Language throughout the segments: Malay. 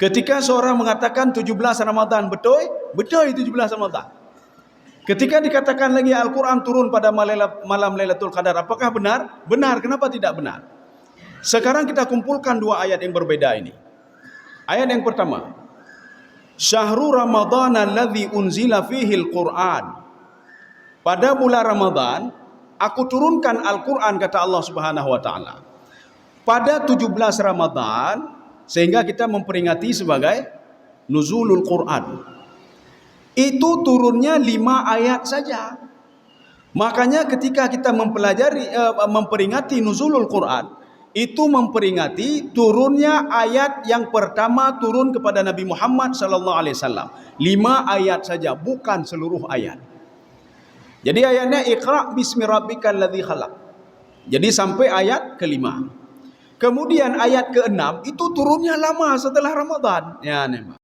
Ketika seorang mengatakan 17 Ramadan, betul? Betul 17 Ramadan. Ketika dikatakan lagi Al-Quran turun pada malam Lailatul Qadar, apakah benar? Benar. Kenapa tidak benar? Sekarang kita kumpulkan dua ayat yang berbeda ini. Ayat yang pertama, Syahrul Ramadan alladzi unzila fihi al-Quran. Pada bulan Ramadan, aku turunkan Al-Quran, kata Allah Subhanahu wa taala. Pada 17 Ramadan, sehingga kita memperingati sebagai Nuzulul Quran. Itu turunnya 5 ayat saja. Makanya ketika kita memperingati Nuzulul Quran, itu memperingati turunnya ayat yang pertama turun kepada Nabi Muhammad sallallahu alaihi wasallam. 5 ayat saja, bukan seluruh ayat. Jadi ayatnya Iqra bismi rabbikal ladzi khalaq. Jadi sampai ayat ke-5. Kemudian ayat ke-6 itu turunnya lama setelah Ramadan. Ya, nih.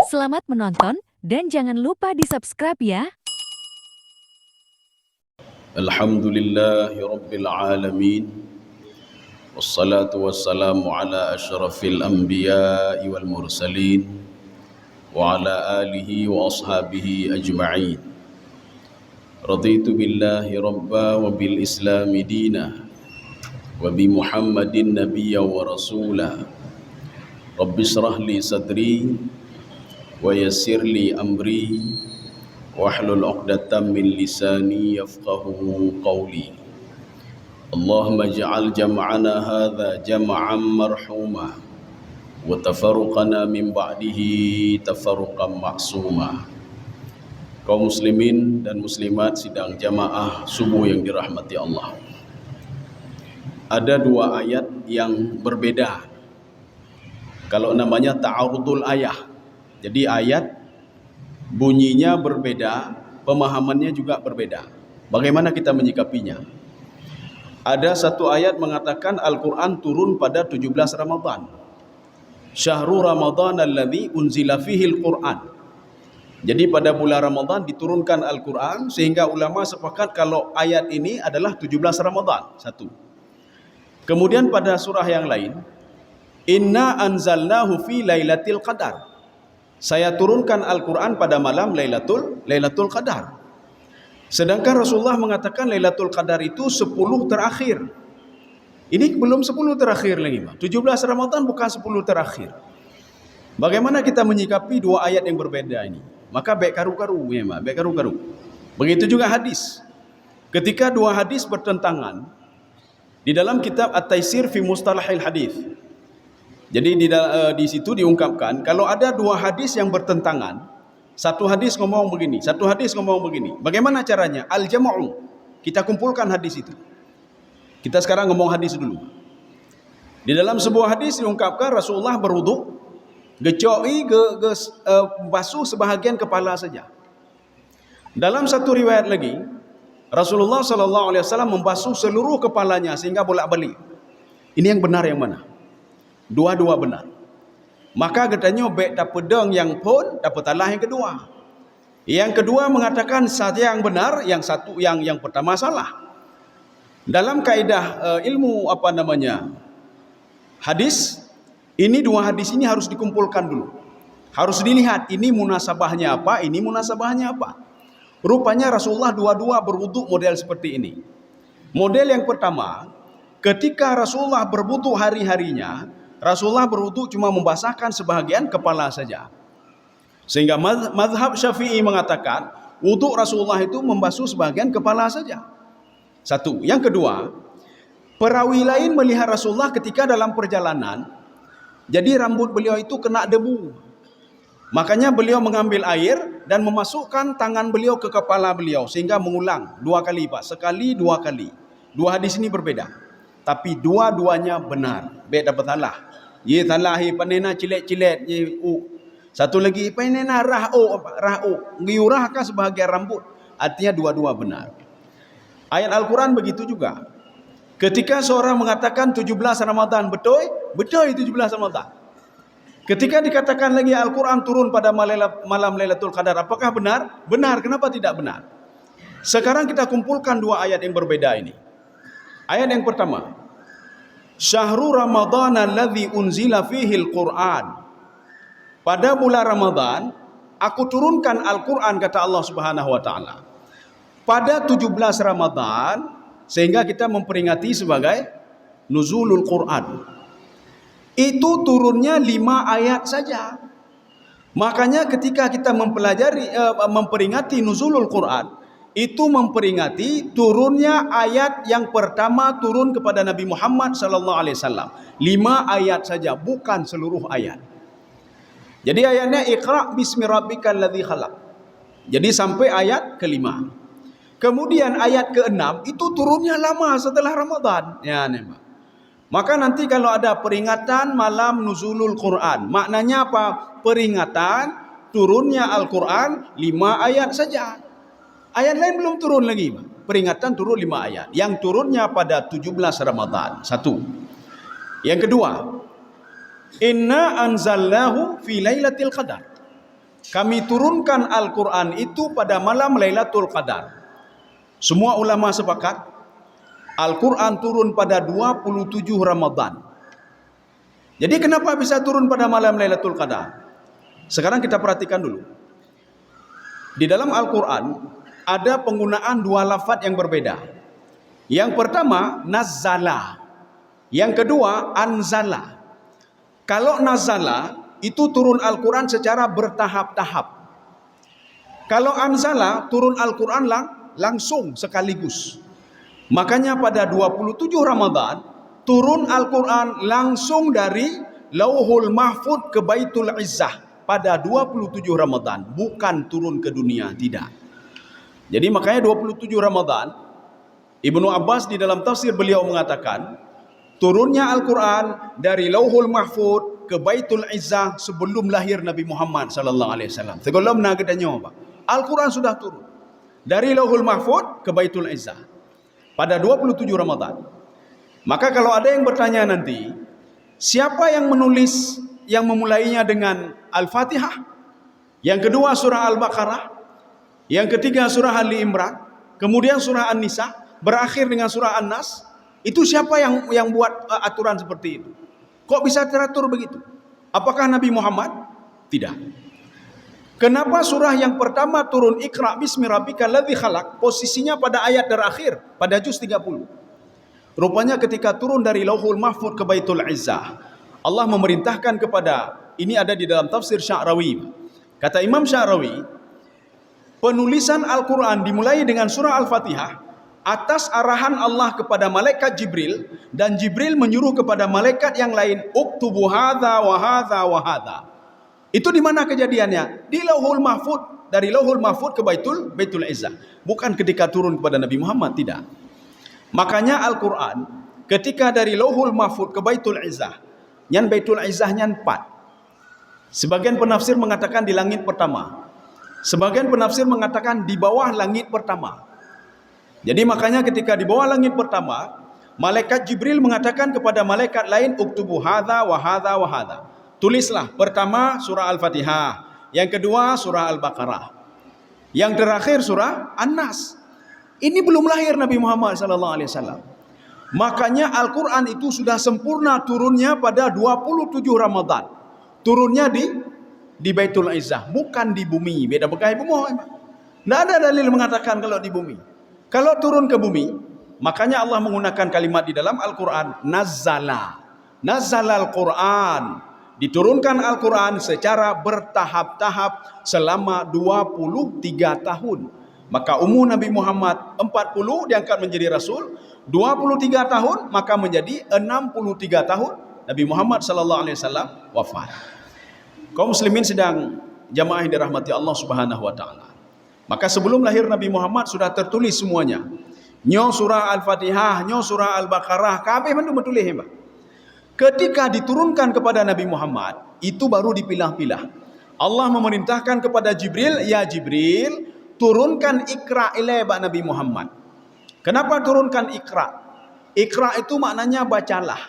Selamat menonton dan jangan lupa di-subscribe ya. Alhamdulillahi rabbil alamin. Wassalatu wassalamu ala asyrafil anbiya'i wal mursalin wa ala alihi wa ashabihi ajma'in. Raditu billahi rabba wa bil islami dina wa bi Muhammadin nabiyya wa rasula. Rabbi shrah li sadri wa yassir li amri wahlul 'uqdatam min lisani yafqahu qawli. Allahumma ij'al jam'ana hadza jam'an marhuma wa tafarruqana min ba'dihi tafarruqan ma'suma. Kaum muslimin dan muslimat sidang jamaah subuh yang dirahmati Allah. Ada dua ayat yang berbeda. Kalau namanya ta'arudul ayah. Jadi ayat bunyinya berbeda, pemahamannya juga berbeda. Bagaimana kita menyikapinya? Ada satu ayat mengatakan Al-Quran turun pada 17 Ramadan. Syahrul Ramadan alladzi unzila fihi al-Quran. Jadi pada bulan Ramadan diturunkan Al-Quran, sehingga ulama sepakat kalau ayat ini adalah 17 Ramadan. Satu. Kemudian pada surah yang lain, Inna anzalnahu fi lailatul qadar. Saya turunkan Al-Quran pada malam Lailatul Qadar. Sedangkan Rasulullah mengatakan Lailatul Qadar itu 10 terakhir. Ini belum 10 terakhir lagi. 17 Ramadan bukan 10 terakhir. Bagaimana kita menyikapi dua ayat yang berbeda ini? Maka baik karu-karu. Ya, baik karu-karu. Begitu juga hadis. Ketika dua hadis bertentangan, di dalam kitab At-Taisir fi Mustalahil Hadis. Jadi di situ diungkapkan, kalau ada dua hadis yang bertentangan, satu hadis ngomong begini, satu hadis ngomong begini. Bagaimana caranya? Al-jam'u. Kita kumpulkan hadis itu. Kita sekarang ngomong hadis dulu. Di dalam sebuah hadis diungkapkan Rasulullah berwudu, basuh sebahagian kepala saja. Dalam satu riwayat lagi, Rasulullah sallallahu alaihi wasallam membasuh seluruh kepalanya sehingga bolak-balik. Ini yang benar yang mana? Dua-dua benar. Maka katanya baik tak pedang yang pun dapat talah yang kedua. Yang kedua mengatakan satu yang benar, yang satu yang pertama salah. Dalam kaidah ilmu hadis, ini dua hadis ini harus dikumpulkan dulu. Harus dilihat ini munasabahnya apa, ini munasabahnya apa. Rupanya Rasulullah dua-dua berwudu model seperti ini. Model yang pertama, ketika Rasulullah berwudu hari-harinya, Rasulullah berwudu cuma membasahkan sebahagian kepala saja. Sehingga mazhab Syafi'i mengatakan wudu Rasulullah itu membasuh sebahagian kepala saja. Satu. Yang kedua, perawi lain melihat Rasulullah ketika dalam perjalanan, jadi rambut beliau itu kena debu. Makanya beliau mengambil air dan memasukkan tangan beliau ke kepala beliau sehingga mengulang 2 kali, Pak. Sekali, 2 kali. Dua hadis ini berbeda. Tapi dua-duanya benar. Baik dapat salah. Ye salah he panena cilet-cilet ye satu lagi panena rahu ngiurahkan sebahagian rambut. Artinya dua-dua benar. Ayat Al-Quran begitu juga. Ketika seorang mengatakan 17 Ramadan, betul 17 Ramadan. Ketika dikatakan lagi Al-Quran turun pada malam Lailatul Qadar, apakah benar? Benar. Kenapa tidak benar? Sekarang kita kumpulkan dua ayat yang berbeda ini. Ayat yang pertama, Syahrul Ramadhan alladzi unzila fihi al-Qur'an. Pada bulan Ramadan, aku turunkan Al-Quran, kata Allah Subhanahu wa Ta'ala. Pada 17 Ramadan, sehingga kita memperingati sebagai Nuzulul Quran. Itu turunnya 5 ayat saja. Makanya ketika kita memperingati Nuzulul Quran, itu memperingati turunnya ayat yang pertama turun kepada Nabi Muhammad SAW. 5 ayat saja, bukan seluruh ayat. Jadi ayatnya Iqra' bismi rabbikal ladzi khalaq. Jadi sampai ayat ke-5. Kemudian ayat ke-6 itu turunnya lama setelah Ramadan. Ya, nih. Maka nanti kalau ada peringatan malam Nuzulul Quran, maknanya apa? Peringatan turunnya Al-Quran 5 ayat saja. Ayat lain belum turun lagi. Peringatan turun 5 ayat. Yang turunnya pada 17 Ramadan. 1. Yang kedua, Inna anzalnahu fi lailatul qadar. Kami turunkan Al-Quran itu pada malam Lailatul Qadar. Semua ulama sepakat Al-Quran turun pada 27 Ramadan. Jadi kenapa bisa turun pada malam Lailatul Qadar? Sekarang kita perhatikan dulu. Di dalam Al-Quran ada penggunaan 2 lafaz yang berbeda. Yang pertama nazzala, yang kedua anzala. Kalau nazala itu turun Al-Quran secara bertahap-tahap. Kalau anzala turun Al-Quran langsung sekaligus. Makanya pada 27 Ramadan turun Al-Quran langsung dari Lauhul Mahfud ke Baitul Izzah pada 27 Ramadan, bukan turun ke dunia, tidak. Jadi makanya 27 Ramadan Ibnu Abbas di dalam tafsir beliau mengatakan turunnya Al-Quran dari Lauhul Mahfud ke Baitul Izzah sebelum lahir Nabi Muhammad sallallahu alaihi wasallam. Sebelum nak katanya apa? Al-Quran sudah turun dari Lauhul Mahfud ke Baitul Izzah pada 27 Ramadan. Maka kalau ada yang bertanya nanti, siapa yang menulis yang memulainya dengan Al-Fatihah? Yang kedua surah Al-Baqarah, yang ketiga surah Ali Imran, kemudian surah An-Nisa, berakhir dengan surah An-Nas. Itu siapa yang buat aturan seperti itu? Kok bisa teratur begitu? Apakah Nabi Muhammad? Tidak. Kenapa surah yang pertama turun Iqra' bismi rabbikal ladzi khalaq posisinya pada ayat terakhir pada juz 30? Rupanya ketika turun dari Lauhul Mahfud ke Baitul Izzah, Allah memerintahkan kepada, ini ada di dalam tafsir Sya'rawi. Kata Imam Sya'rawi, penulisan Al-Quran dimulai dengan surah Al-Fatihah atas arahan Allah kepada malaikat Jibril, dan Jibril menyuruh kepada malaikat yang lain, uktubu hadza wa hadza wa hadza. Itu di mana kejadiannya? Di Lauhul Mahfud, dari Lauhul Mahfud ke Baitul Izzah. Bukan ketika turun kepada Nabi Muhammad, tidak. Makanya Al-Quran ketika dari Lauhul Mahfud ke Baitul Izzah, nyan Baitul Izzah nyan 4. Sebagian penafsir mengatakan di langit pertama. Sebagian penafsir mengatakan di bawah langit pertama. Jadi makanya ketika di bawah langit pertama, malaikat Jibril mengatakan kepada malaikat lain, uktubu hadza wa hadza wa hadza. Tulislah pertama surah Al-Fatihah, yang kedua surah Al-Baqarah, yang terakhir surah An-Nas. Ini belum lahir Nabi Muhammad SAW. Makanya Al-Quran itu sudah sempurna turunnya pada 27 Ramadan. Turunnya di Baitul Izzah, bukan di bumi. Beda bekai bumi. Tidak ada dalil mengatakan kalau di bumi. Kalau turun ke bumi, makanya Allah menggunakan kalimat di dalam Al-Quran, nazzala. Nazzala Al-Quran. Diturunkan Al-Quran secara bertahap-tahap selama 23 tahun. Maka umur Nabi Muhammad 40 diangkat menjadi Rasul. 23 tahun maka menjadi 63 tahun Nabi Muhammad SAW wafat. Kaum muslimin sedang jamaah yang dirahmati Allah Subhanahu wa Ta'ala. Maka sebelum lahir Nabi Muhammad sudah tertulis semuanya. Nyo surah Al-Fatihah, nyo surah Al-Baqarah, kabeh mandu menulis hebat. Ketika diturunkan kepada Nabi Muhammad, itu baru dipilah-pilah. Allah memerintahkan kepada Jibril, ya Jibril, turunkan Iqra' ilaihi Nabi Muhammad. Kenapa turunkan Iqra'? Iqra' itu maknanya bacalah.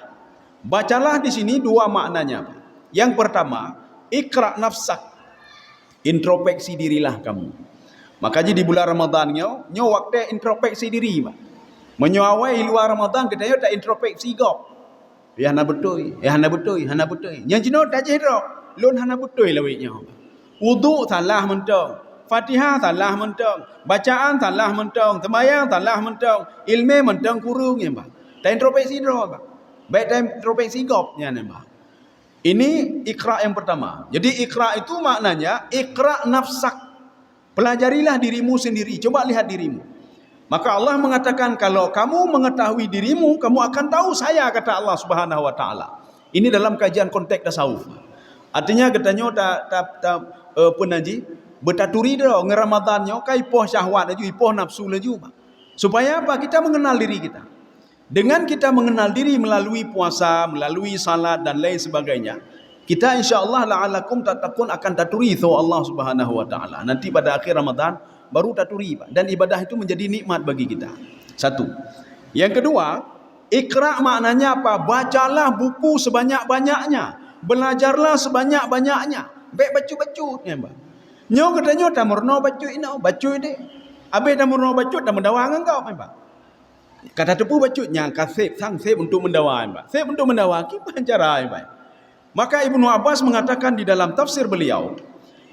Bacalah di sini 2 maknanya. Yang pertama, Iqra' nafsak. Introspeksi dirilah kamu. Maka di bulan Ramadan nyo waktu introspeksi diri Pak. Menyawai luar Ramadan kita tak introspeksi gop. Ya hana betul, hana betul. Yang jino tak jero, lon hana betul lawiknya. Wudu salah mentong, Fatihah salah mentong, bacaan salah mentong, sembahyang salah mentong, ilmu mentong kurung ya Pak. Tak introspeksi dro Pak. Baik tak introspeksi gop nya Pak. Ini ikra yang pertama. Jadi ikra itu maknanya ikra nafsak. Pelajarilah dirimu sendiri. Coba lihat dirimu. Maka Allah mengatakan kalau kamu mengetahui dirimu, kamu akan tahu saya, kata Allah Subhanahu wa taala. Ini dalam kajian konteks tasawuf. Artinya katanya tak penaji bertaturi dah ngeramadannya kai poh syahwat laju, poh nafsu laju. Supaya apa? Kita mengenal diri kita. Dengan kita mengenal diri melalui puasa, melalui salat dan lain sebagainya, kita insya-Allah la'alakum tattaqun akan taturi itu Allah Subhanahu wa taala. Nanti pada akhir Ramadan baru taturi Pak. Dan ibadah itu menjadi nikmat bagi kita. Satu. Yang kedua, ikra maknanya apa? Bacalah buku sebanyak-banyaknya. Belajarlah sebanyak-banyaknya. Baik baca-baca ya Pak. Nyo katanya tak murno baca ini, baca ini. Habis tak murno baca tak mendawang engkau Pak. Kata tepu bacanya kasep sang sep untuk mendawang Pak. Sep untuk mendawang gimana cara Pak? Maka Ibnu Abbas mengatakan di dalam tafsir beliau,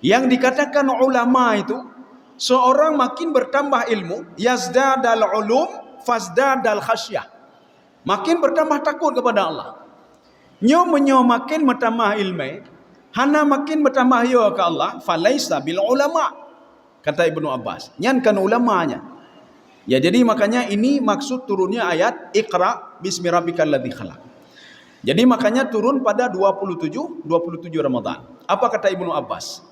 yang dikatakan ulama itu seorang makin bertambah ilmu, yazdadal ulum fazdadal khasyah. Makin bertambah takut kepada Allah. Nyo makin bertambah ilmu, hana makin bertambah yo ke Allah, falaisa bil ulama. Kata Ibnu Abbas, nyan kan ulamanya. Ya jadi makanya ini maksud turunnya ayat Iqra bismi rabbikal ladzi khalaq. Jadi makanya turun pada 27 Ramadan. Apa kata Ibnu Abbas?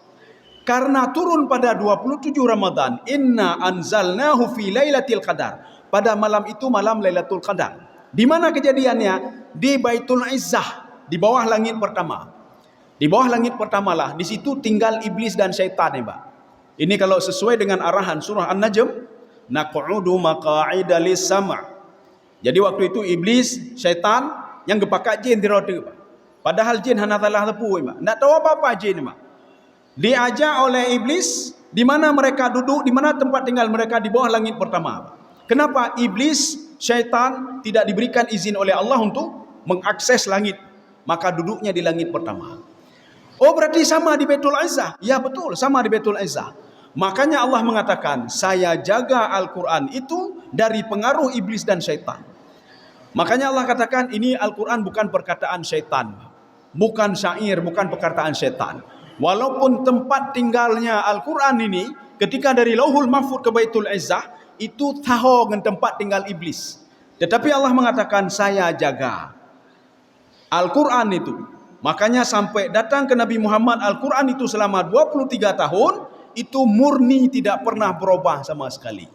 Karena turun pada 27 Ramadan, inna anzalnahu fi lailatul qadar. Pada malam itu malam Lailatul Qadar. Di mana kejadiannya? Di Baitul Izzah, di bawah langit pertama. Di bawah langit pertama lah, di situ tinggal iblis dan syaitan ya, Pak. Ini kalau sesuai dengan arahan surah An-Najm, naq'udu maq'ida lis-sam'. Jadi waktu itu iblis, syaitan yang gepakat jin di rota Pak. Padahal jin hana salah tepu Pak. Tak tahu apa-apa jin Pak. Diajak oleh iblis di mana mereka duduk, di mana tempat tinggal mereka di bawah langit pertama Pak. Kenapa iblis, syaitan tidak diberikan izin oleh Allah untuk mengakses langit? Maka duduknya di langit pertama. Oh berarti sama di Baitul Izzah? Ya betul, sama di Baitul Izzah. Makanya Allah mengatakan, saya jaga Al-Quran itu dari pengaruh iblis dan syaitan. Makanya Allah katakan ini Al-Quran bukan perkataan syaitan. Bukan syair, bukan perkataan syaitan. Walaupun tempat tinggalnya Al-Quran ini, ketika dari Lauhul Mahfuz ke Baitul Izzah, itu tahu dengan tempat tinggal iblis. Tetapi Allah mengatakan, saya jaga Al-Quran itu. Makanya sampai datang ke Nabi Muhammad, Al-Quran itu selama 23 tahun, itu murni tidak pernah berubah sama sekali.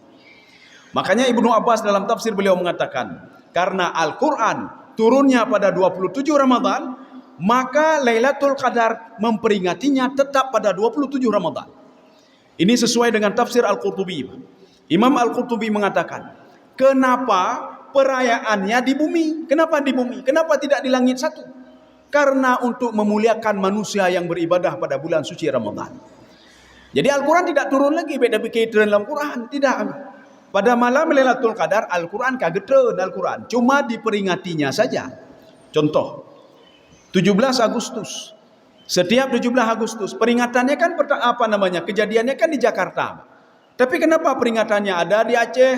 Makanya Ibnu Abbas dalam tafsir beliau mengatakan, karena Al-Quran turunnya pada 27 Ramadan, maka Lailatul Qadar memperingatinya tetap pada 27 Ramadan. Ini sesuai dengan tafsir Al-Qurtubi. Imam Al-Qurtubi mengatakan, kenapa perayaannya di bumi? Kenapa di bumi? Kenapa tidak di langit satu? Karena untuk memuliakan manusia yang beribadah pada bulan suci Ramadan. Jadi Al-Quran tidak turun lagi beda pikir dalam Quran. Tidak. Pada malam Lailatul Qadar, Al-Quran kaget turun Al-Quran. Cuma diperingatinya saja. Contoh, 17 Agustus. Setiap 17 Agustus, peringatannya kan kejadiannya kan di Jakarta. Tapi kenapa peringatannya ada di Aceh,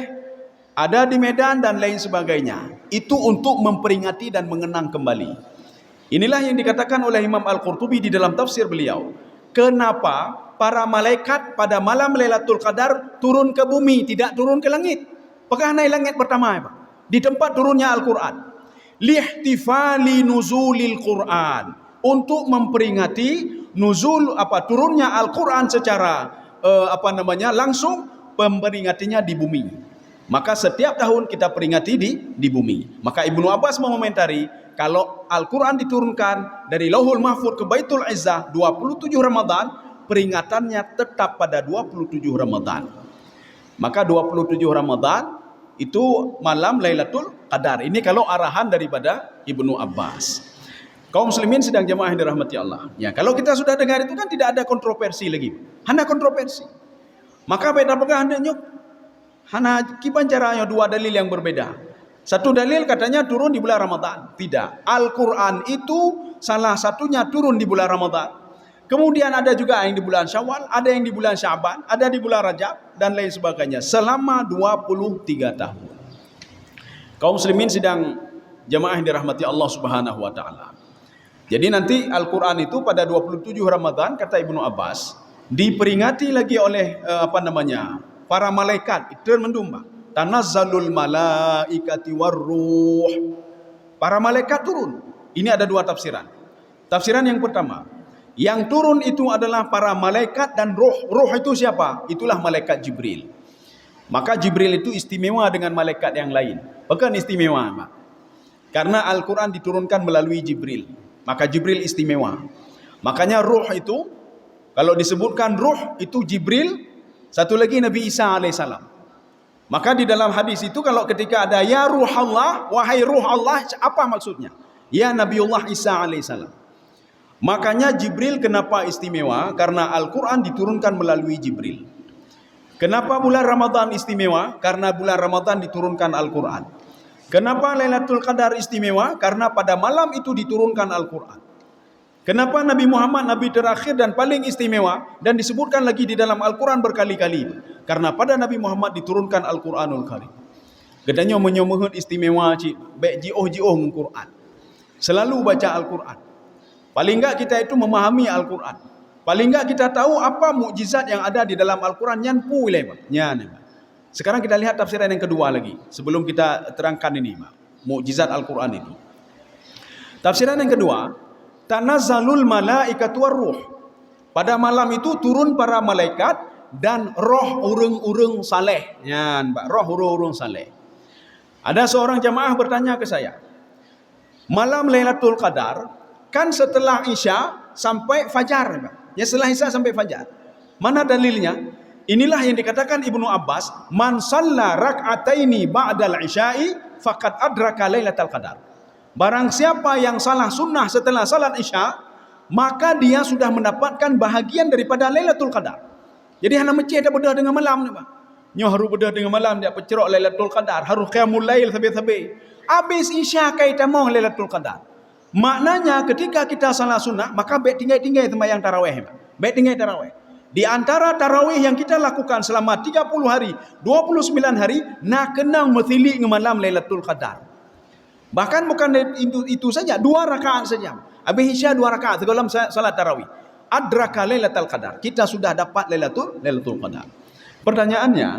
ada di Medan dan lain sebagainya? Itu untuk memperingati dan mengenang kembali. Inilah yang dikatakan oleh Imam Al-Qurtubi di dalam tafsir beliau. Kenapa para malaikat pada malam Lailatul Qadar turun ke bumi, tidak turun ke langit? Apakah naik langit pertama ya Pak? Di tempat turunnya Al-Quran. Lihtifali nuzulil Quran. Untuk memperingati turunnya Al-Quran secara langsung, memperingatinya di bumi. Maka setiap tahun kita peringati di bumi. Maka Ibnu Abbas mengomentari, kalau Al-Quran diturunkan dari Lauhul Mahfuz ke Baitul Izzah 27 Ramadan, peringatannya tetap pada 27 Ramadan. Maka 27 Ramadan itu malam Lailatul Qadar. Ini kalau arahan daripada Ibnu Abbas. Kaum muslimin sedang jemaah yang dirahmati Allah. Ya, kalau kita sudah dengar itu kan tidak ada kontroversi lagi. Hanya kontroversi. Maka beda pegang nyuk. Hana kiban caranya dua dalil yang berbeda. Satu dalil katanya turun di bulan Ramadan. Tidak. Al-Quran itu salah satunya turun di bulan Ramadan. Kemudian ada juga yang di bulan Syawal, ada yang di bulan Sya'ban, ada di bulan Rajab dan lain sebagainya. Selama 23 tahun. Kaum muslimin sidang jamaah yang dirahmati Allah Subhanahu wa taala. Jadi nanti Al-Quran itu pada 27 Ramadan kata Ibnu Abbas diperingati lagi oleh para malaikat. Itu mendumba. Tanazzalul malaikati warruh. Para malaikat turun. Ini ada dua tafsiran. Tafsiran yang pertama, yang turun itu adalah para malaikat dan roh. Roh itu siapa? Itulah malaikat Jibril. Maka Jibril itu istimewa dengan malaikat yang lain. Bukan istimewa, Pak. Karena Al-Quran diturunkan melalui Jibril. Maka Jibril istimewa. Makanya roh itu, kalau disebutkan roh itu Jibril, satu lagi Nabi Isa alaihissalam. Maka di dalam hadis itu kalau ketika ada ya ruh Allah, wahai ruh Allah, apa maksudnya? Ya Nabiullah Isa alaihissalam. Makanya Jibril kenapa istimewa? Karena Al-Quran diturunkan melalui Jibril. Kenapa bulan Ramadan istimewa? Karena bulan Ramadan diturunkan Al-Quran. Kenapa Lailatul Qadar istimewa? Karena pada malam itu diturunkan Al-Quran. Kenapa Nabi Muhammad Nabi terakhir dan paling istimewa dan disebutkan lagi di dalam Al-Quran berkali-kali? Karena pada Nabi Muhammad diturunkan Al-Quranul Karim. Gedanya menyomohon istimewa cik, baik jioh-jioh Al-Quran. Selalu baca Al-Quran. Paling enggak kita itu memahami Al-Quran. Paling enggak kita tahu apa mukjizat yang ada di dalam Al-Quran. Nyanpu ilai, nyan. Sekarang kita lihat tafsiran yang kedua lagi. Sebelum kita terangkan ini, mukjizat Al-Quran itu. Tafsiran yang kedua, tanazzalul malaikatu warruh. Pada malam itu turun para malaikat dan roh urang-urang saleh. Nyan, roh urang-urang saleh. Ada seorang jamaah bertanya ke saya, malam Lailatul Qadar kan setelah Isya sampai Fajar, ya setelah Isya sampai Fajar. Mana dalilnya? Inilah yang dikatakan Ibnu Abbas, man shalla rak'ataini ba'dal isya'i faqad adraka Lailatul Qadar. Barang siapa yang salah sunnah setelah salat Isya, maka dia sudah mendapatkan bahagian daripada Lailatul Qadar. Jadi hana masjid dah bedah dengan malam ni, Pak. Nyoh haru bedah dengan malam dia pecerok Lailatul Qadar, haru qiyamul lail sabi-sabi. Habis Isya kai tamoh Lailatul Qadar. Maknanya ketika kita salah sunnah, maka baik tinggal-tinggal sembahyang tarawih, Pak. Baik tinggal tarawih. Di antara tarawih yang kita lakukan selama 30 hari, 29 hari, nak kenang methili dengan malam Lailatul Qadar. Bahkan bukan itu saja, 2 rakaat saja. Habis Isya 2 rakaat dalam salat tarawih. Adraka Lailatul Qadar. Kita sudah dapat Lailatul Qadar. Pertanyaannya,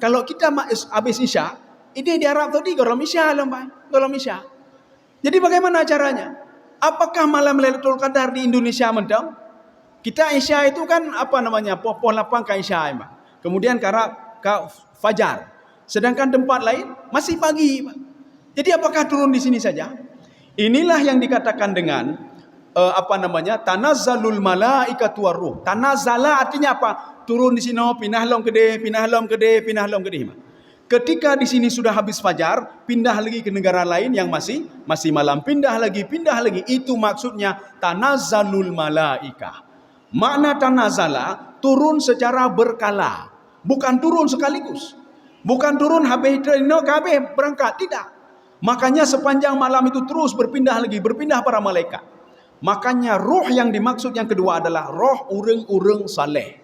kalau kita habis Isya, ini di Arab tadi dalam Isya dalam Isya. Jadi bagaimana caranya? Apakah malam Lailatul Qadar di Indonesia mendam? Kita Isya itu kan poh lapang ke Isya, kemudian ke Fajar. Sedangkan tempat lain masih pagi, Pak. Jadi apakah turun di sini saja? Inilah yang dikatakan dengan tanazzalul malaikatu warruh. Tanazzala artinya apa? Turun di sini, pindah lom kedeh, pindah lom kedeh, pindah lom kedeh. Ketika di sini sudah habis fajar, pindah lagi ke negara lain yang masih malam, pindah lagi. Itu maksudnya tanazzalul malaikah. Makna tanazzala turun secara berkala, bukan turun sekaligus. Bukan turun habis berangkat, tidak. Makanya sepanjang malam itu terus berpindah para malaikat. Makanya roh yang dimaksud yang kedua adalah roh urang-urang saleh.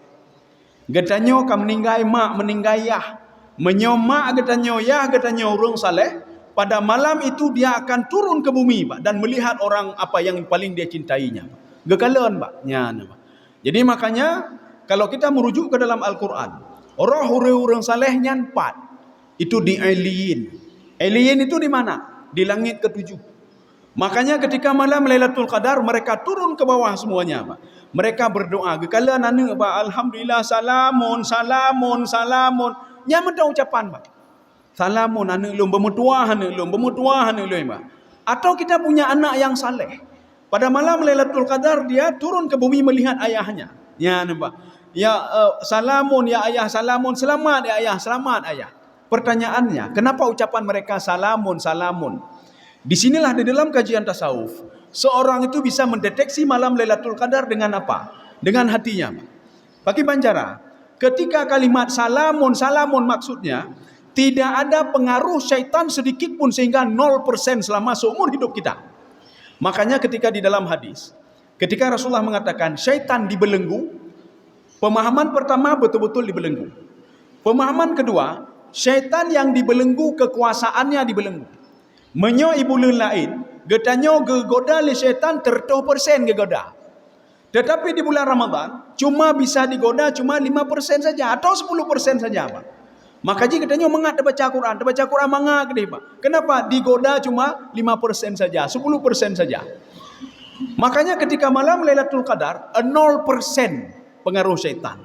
Getanyo kam meninggai mak meninggai yah. Menyomak getanyo yah getanyo urang saleh. Pada malam itu dia akan turun ke bumi, Pak, dan melihat orang apa yang paling dia cintainya. Gekalan, Pak. Jadi makanya kalau kita merujuk ke dalam Al-Quran, roh urang-urang salehnya 4. Itu di Aliyin. Aliyin itu di mana? Di langit ke-7. Makanya ketika malam Lailatul Qadar mereka turun ke bawah semuanya, Pak. Mereka berdoa, "Gekala nana, Pak, alhamdulillah salamun." Nya menda ucapan, Pak. Salamun anu lum bemutuah anu lum, Pak. Atau kita punya anak yang saleh. Pada malam Lailatul Qadar dia turun ke bumi melihat ayahnya. Ya, Pak. Ya salamun ya ayah, salamun, selamat ya ayah, selamat ayah. Pertanyaannya, kenapa ucapan mereka salamun? Di sinilah di dalam kajian tasawuf, seorang itu bisa mendeteksi malam Lailatul Qadar dengan apa? Dengan hatinya. Bagi Banjara, Ketika kalimat salamun, salamun maksudnya tidak ada pengaruh syaitan sedikit pun sehingga 0% selama seumur hidup kita. Makanya ketika di dalam hadis, ketika Rasulullah mengatakan syaitan dibelenggu, pemahaman pertama betul-betul dibelenggu. Pemahaman kedua, syaitan yang dibelenggu kekuasaannya dibelenggu. Menyo ibu lain, getanyo gegoda le syaitan 30% gegoda. Tetapi di bulan Ramadan cuma bisa digoda cuma 5% saja atau 10% saja, Pak. Maka jika katanya mengat baca Quran mangak deh, Pak. Kenapa digoda cuma 5% saja, 10% saja? Makanya ketika malam Lailatul Qadar 0% pengaruh syaitan.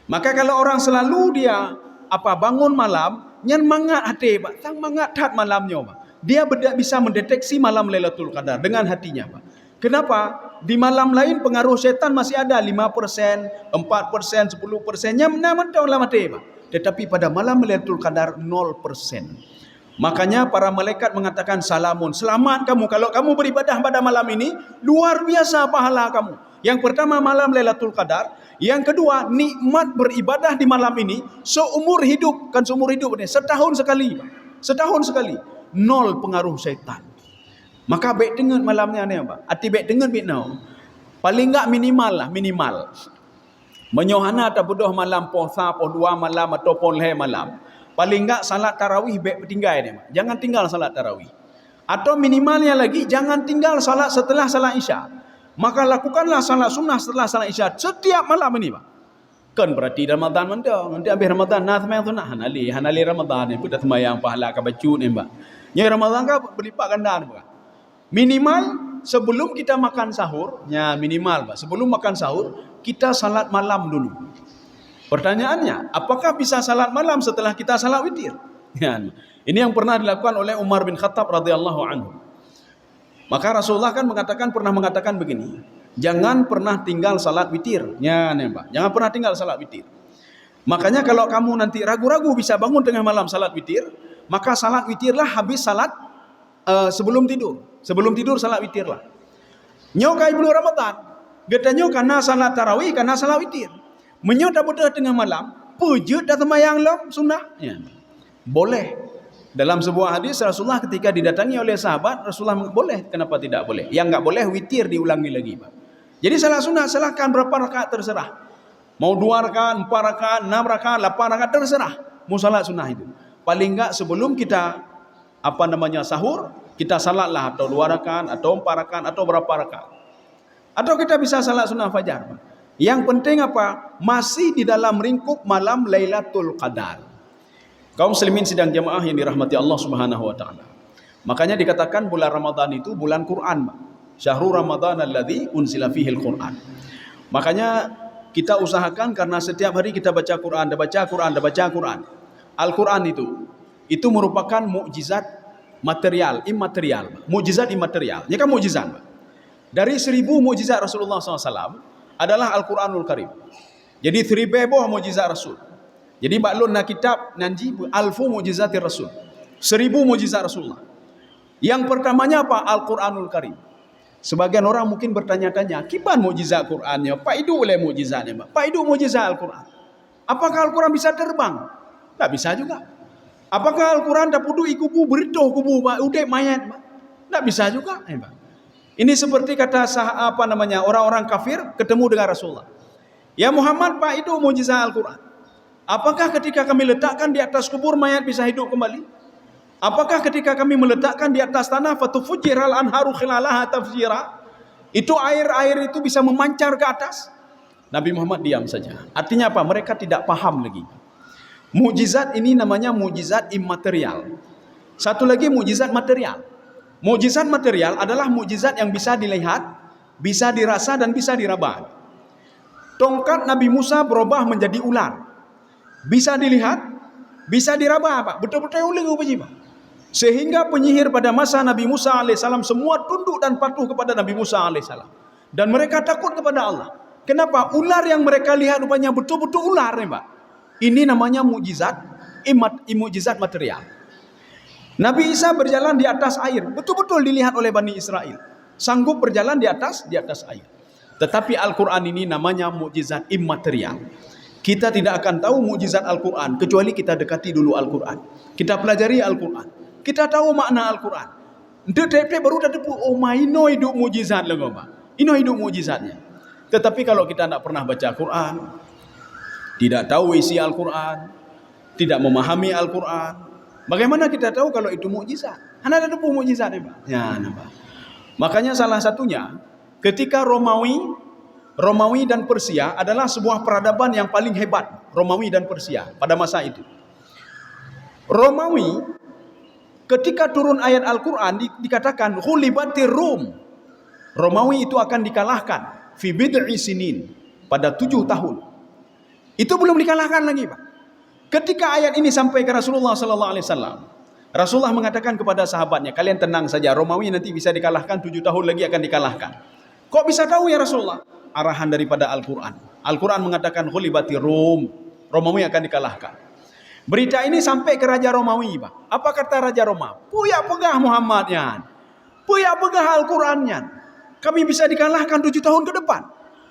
Maka kalau orang selalu dia bangun malam nyan mangat hati, Pak. Tang mangat hat malamnya, Pak. Dia bisa mendeteksi malam Lailatul Qadar dengan hatinya, Pak. Kenapa? Di malam lain pengaruh syaitan masih ada 5%, 4%, 10%-nya mentaulah mati, Pak. Tetapi pada malam Lailatul Qadar 0%. Makanya para malaikat mengatakan salamun, selamat kamu kalau kamu beribadah pada malam ini, luar biasa pahala kamu. Yang pertama malam Lailatul Qadar, yang kedua nikmat beribadah di malam ini seumur hidup, kan seumur hidup ini setahun sekali, Pak. Setahun sekali. 0 pengaruh syaitan. Maka baik dengar malamnya ni, Pak. Ati baik dengar bit now. Paling enggak minimal. Menyohana atau budoh malam puasa, po 2 malam atau po leh malam. Paling enggak salat tarawih baik bertinggal ni, Pak. Jangan tinggal salat tarawih. Atau minimalnya lagi jangan tinggal salat setelah salat Isya. Maka lakukanlah salat sunnah setelah salat Isya setiap malam ini, Pak. Kan berarti Ramadan mendang. Nanti habis Ramadan nah semayang sunnah hanali Ramadan ni pun dah semayang pahala ka baju ni, Pak. Nya Ramadan ka berlipat ganda, Pak. Minimal sebelum kita makan sahur, minimal, Pak. Sebelum makan sahur, kita salat malam dulu. Pertanyaannya, apakah bisa salat malam setelah kita salat witir? Ini yang pernah dilakukan oleh Umar bin Khattab radhiyallahu anhu. Maka Rasulullah kan pernah mengatakan begini, jangan pernah tinggal salat witir. Pak. Jangan pernah tinggal salat witir. Makanya kalau kamu nanti ragu-ragu bisa bangun tengah malam salat witir, maka salat witirlah habis salat sebelum tidur. Sebelum tidur salat witirlah. Nyokai belum Ramadan. Getanyo karena salat tarawih, karena salat witir. Menyo dah bedah tengah malam, pujud dah semayang lom sunnah. Boleh. Dalam sebuah hadis Rasulullah ketika didatangi oleh sahabat, Rasulullah boleh, kenapa tidak boleh? Yang enggak boleh witir diulangi lagi, Pak. Jadi salat sunnah silahkan berapa rakaat terserah. Mau 2 rakaat, 4 rakaat, 6 rakaat, 8 rakaat terserah. Mau salat sunnah itu. Paling enggak sebelum kita sahur, kita salatlah atau 2 rakaat atau 4 rakaat atau berapa rakaat. Atau kita bisa salat sunnah fajar. Yang penting apa? Masih di dalam ringkup malam Lailatul Qadar. Kaum muslimin sidang jamaah yang dirahmati Allah Subhanahu wa taala. Makanya dikatakan bulan Ramadan itu bulan Quran, Pak. Syahrul Ramadan alladzi unzila fihi al-Quran. Makanya kita usahakan karena setiap hari kita baca Quran, baca Quran. Al-Quran itu merupakan mukjizat material, imaterial. Mukjizat imaterial. Ini kan mukjizat, Pak. Dari 1000 mukjizat Rasulullah SAW adalah Al-Quranul Karim. Jadi 1000 mukjizat Rasul. Jadi baklun na kitab nanji alfu mukjizatir Rasul. 1000 mukjizat Rasulullah. Yang pertamanya apa? Al-Quranul Karim. Sebagian orang mungkin bertanya-tanya, kipan mukjizat Qurannya? Pak itu oleh mukjizatnya, Pak. Pak itu mukjizat Al-Quran. Apakah Al-Quran bisa terbang? Tak bisa juga. Apakah Al-Quran dapat ikubu beritoh kubu udek mayat? Tak bisa juga, Pak. Ini seperti kata orang-orang kafir ketemu dengan Rasulullah. Ya Muhammad, Pak itu mukjizat Al-Quran. Apakah ketika kami letakkan di atas kubur mayat bisa hidup kembali? Apakah ketika kami meletakkan di atas tanah fatufujjiral anharu khilalaha tafjira, itu air-air itu bisa memancar ke atas? Nabi Muhammad diam saja. Artinya apa? Mereka tidak paham lagi. Mukjizat ini namanya mukjizat imaterial. Satu lagi mukjizat material. Mukjizat material adalah mukjizat yang bisa dilihat, bisa dirasa dan bisa diraba. Tongkat Nabi Musa berubah menjadi ular. Bisa dilihat, bisa diraba, Pak. Betul-betul ular apa, Pak? Sehingga penyihir pada masa Nabi Musa alaihissalam semua tunduk dan patuh kepada Nabi Musa alaihissalam. Dan mereka takut kepada Allah. Kenapa? Ular yang mereka lihat rupanya betul-betul ular, Pak. Ini namanya mukjizat, mukjizat material. Nabi Isa berjalan di atas air, betul-betul dilihat oleh Bani Israel. Sanggup berjalan di atas air. Tetapi Al-Quran ini namanya mukjizat imaterial. Kita tidak akan tahu mukjizat Al-Quran kecuali kita dekati dulu Al-Quran. Kita pelajari Al-Quran. Kita tahu makna Al-Quran. Dek baru dah depu, oh ino hidup mukjizat lah Pak. Ino hidup mukjizatnya. Tetapi kalau kita tidak pernah baca Al-Quran, tidak tahu isi Al-Quran, tidak memahami Al-Quran, bagaimana kita tahu kalau itu mukjizat? Hanya ada depu mukjizat Pak. Ya, nampak. Makanya salah satunya ketika Romawi dan Persia adalah sebuah peradaban yang paling hebat, Romawi dan Persia pada masa itu. Romawi ketika turun ayat Al-Quran dikatakan ghulibatir Rum. Romawi itu akan dikalahkan fi bid'i sinin, pada 7 tahun. Itu belum dikalahkan lagi Pak. Ketika ayat ini sampai ke Rasulullah sallallahu alaihi wasallam, Rasulullah mengatakan kepada sahabatnya, kalian tenang saja, Romawi nanti bisa dikalahkan, 7 tahun lagi akan dikalahkan. Kok bisa tahu ya Rasulullah? Arahan daripada Al-Quran. Al-Quran mengatakan ghulibatir Rum, Romawi akan dikalahkan. Berita ini sampai ke Raja Romawi Pak. Apa kata Raja Roma? Puya pegah Muhammadnya, puya pegah Al-Qurannya. Kami bisa dikalahkan 7 tahun ke depan.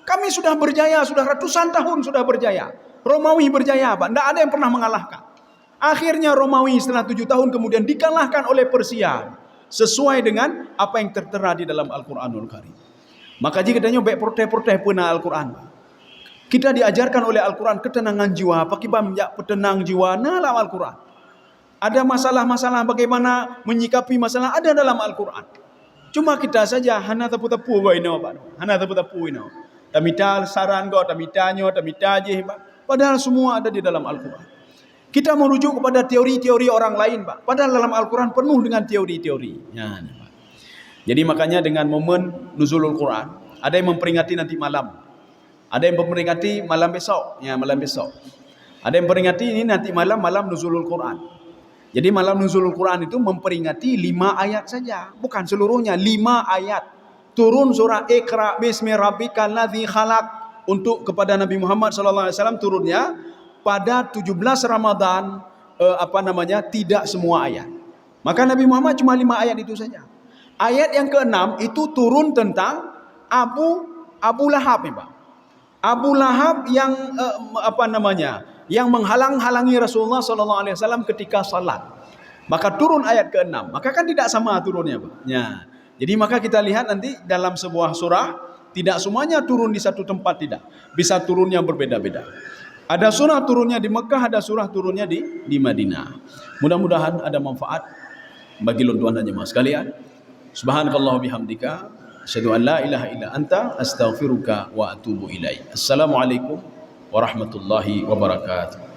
Kami sudah berjaya, sudah ratusan tahun sudah berjaya. Romawi berjaya Pak, tidak ada yang pernah mengalahkan. Akhirnya Romawi setelah 7 tahun kemudian dikalahkan oleh Persia. Sesuai dengan apa yang tertera di dalam Al-Quranul Karim. Maka jika katanya baik proteh-proteh puna Al-Quran. Kita diajarkan oleh Al-Quran ketenangan jiwa. Pakai banyak petenang jiwa dalam Al-Quran. Ada masalah-masalah bagaimana menyikapi masalah ada dalam Al-Quran. Cuma kita saja hana tepu-tepu baino Pak. Hana tepu-tepu ino. Tamita saran go, tamitanyo, tamitaje Pak. Padahal semua ada di dalam Al-Quran. Kita merujuk kepada teori-teori orang lain Pak. Padahal dalam Al-Quran penuh dengan teori-teori. Ya, Pak. Jadi makanya dengan momen nuzulul Quran, ada yang memperingati nanti malam. Ada yang memperingati malam besok, ya malam besok. Ada yang memperingati ini nanti malam nuzulul Quran. Jadi malam nuzulul Quran itu memperingati 5 ayat saja, bukan seluruhnya, 5 ayat. Turun surah Iqra bismi rabbikal ladzi khalaq untuk kepada Nabi Muhammad sallallahu alaihi wasallam turunnya pada 17 Ramadan tidak semua ayat. Maka Nabi Muhammad cuma 5 ayat itu saja. Ayat yang ke-6 itu turun tentang Abu Lahab Pak. Abu Lahab yang yang menghalang-halangi Rasulullah sallallahu alaihi wasallam ketika salat. Maka turun ayat ke-6. Maka kan tidak sama turunnya Pak. Ya. Jadi maka kita lihat nanti dalam sebuah surah tidak semuanya turun di satu tempat, tidak. Bisa turunnya berbeda-beda. Ada surah turunnya di Mekah, ada surah turunnya di Madinah. Mudah-mudahan ada manfaat bagi tuan dan jemaah sekalian. Subhanakallah bihamdika asyhadu an la ilaha illa anta astaghfiruka wa atubu ilaik. Assalamualaikum warahmatullahi wabarakatuh.